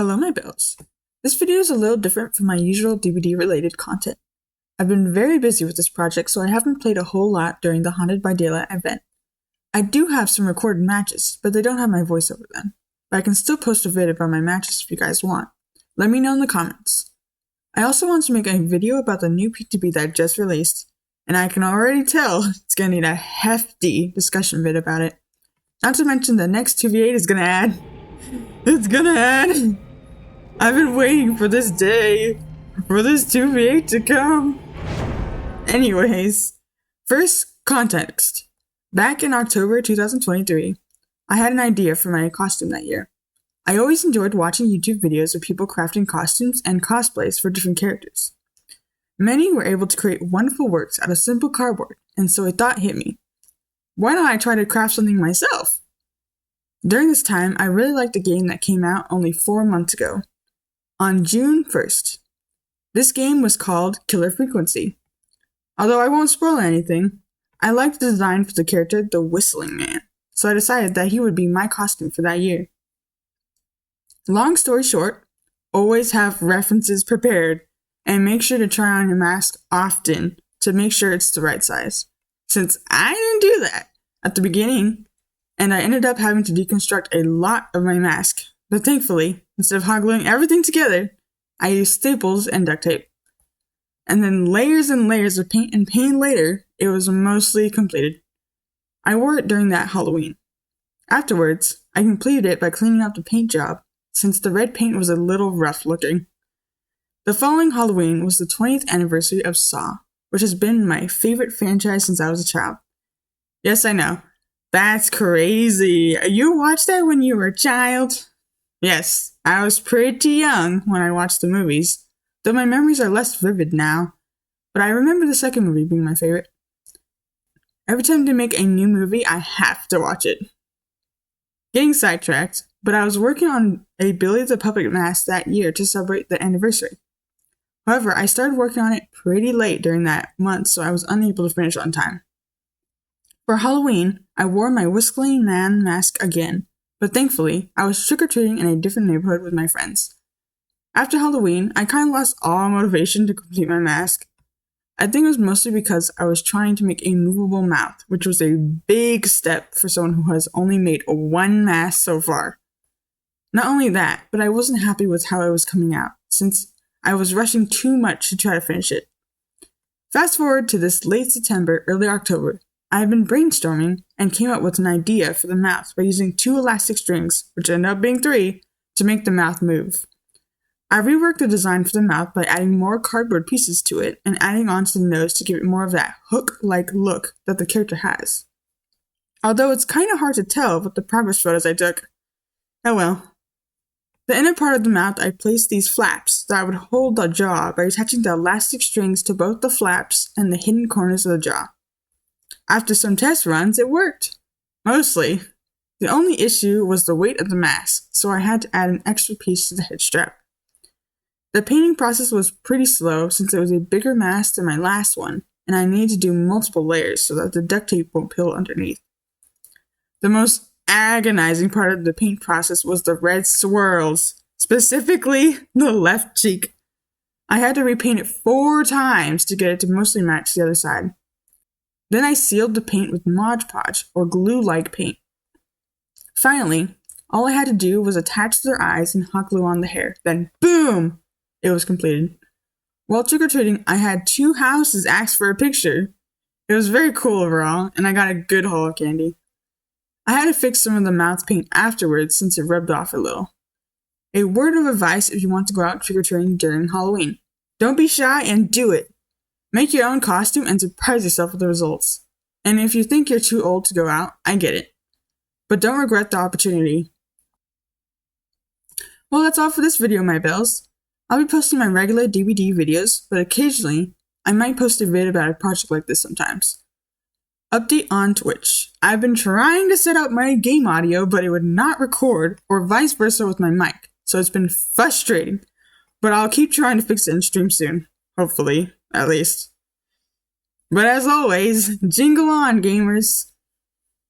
Hello my bells. This video is a little different from my usual DBD related content. I've been very busy with this project, so I haven't played a whole lot during the Haunted by Daylight event. I do have some recorded matches, but they don't have my voice over them. But I can still post a vid about my matches if you guys want. Let me know in the comments. I also want to make a video about the new PTB that I just released, and I can already tell it's gonna need a hefty discussion vid about it. Not to mention the next 2v8 is gonna add. It's gonna add. I've been waiting for this day, for this 2v8 to come. Anyways, first context. Back in October 2023, I had an idea for my costume that year. I always enjoyed watching YouTube videos of people crafting costumes and cosplays for different characters. Many were able to create wonderful works out of simple cardboard, and so a thought hit me. Why don't I try to craft something myself? During this time, I really liked a game that came out only 4 months ago, on June 1st. This game was called Killer Frequency. Although I won't spoil anything, I liked the design for the character the Whistling Man, so I decided that he would be my costume for that year. Long story short, always have references prepared, and make sure to try on your mask often to make sure it's the right size. Since I didn't do that at the beginning, and I ended up having to deconstruct a lot of my mask, but thankfully, instead of hot gluing everything together, I used staples and duct tape. And then layers and layers of paint and paint later, it was mostly completed. I wore it during that Halloween. Afterwards, I completed it by cleaning up the paint job, since the red paint was a little rough looking. The following Halloween was the 20th anniversary of Saw, which has been my favorite franchise since I was a child. Yes, I know. That's crazy. You watched that when you were a child? Yes, I was pretty young when I watched the movies, though my memories are less vivid now, but I remember the second movie being my favorite. Every time they make a new movie, I have to watch it. Getting sidetracked, but I was working on a Billy the Puppet mask that year to celebrate the anniversary. However, I started working on it pretty late during that month, so I was unable to finish on time. For Halloween, I wore my Whistling Man mask again, but thankfully, I was trick-or-treating in a different neighborhood with my friends. After Halloween, I kind of lost all motivation to complete my mask. I think it was mostly because I was trying to make a movable mouth, which was a big step for someone who has only made one mask so far. Not only that, but I wasn't happy with how it was coming out, since I was rushing too much to try to finish it. Fast forward to this late September, early October, I had been brainstorming and came up with an idea for the mouth by using 2 elastic strings, which ended up being 3, to make the mouth move. I reworked the design for the mouth by adding more cardboard pieces to it and adding onto the nose to give it more of that hook-like look that the character has. Although it's kind of hard to tell with the progress photos I took. Oh well. The inner part of the mouth, I placed these flaps that would hold the jaw by attaching the elastic strings to both the flaps and the hidden corners of the jaw. After some test runs, it worked. Mostly. The only issue was the weight of the mask, so I had to add an extra piece to the head strap. The painting process was pretty slow since it was a bigger mask than my last one, and I needed to do multiple layers so that the duct tape won't peel underneath. The most agonizing part of the paint process was the red swirls, specifically the left cheek. I had to repaint it 4 times to get it to mostly match the other side. Then I sealed the paint with Mod Podge, or glue-like paint. Finally, all I had to do was attach their eyes and hot glue on the hair. Then, boom! It was completed. While trick-or-treating, I had 2 houses ask for a picture. It was very cool overall, and I got a good haul of candy. I had to fix some of the mouth paint afterwards since it rubbed off a little. A word of advice if you want to go out trick-or-treating during Halloween. Don't be shy and do it! Make your own costume and surprise yourself with the results. And if you think you're too old to go out, I get it. But don't regret the opportunity. Well, that's all for this video, my bells. I'll be posting my regular DBD videos, but occasionally, I might post a vid about a project like this sometimes. Update on Twitch. I've been trying to set up my game audio, but it would not record, or vice versa with my mic, so it's been frustrating. But I'll keep trying to fix it in stream soon. Hopefully, at least. But as always, jingle on, gamers!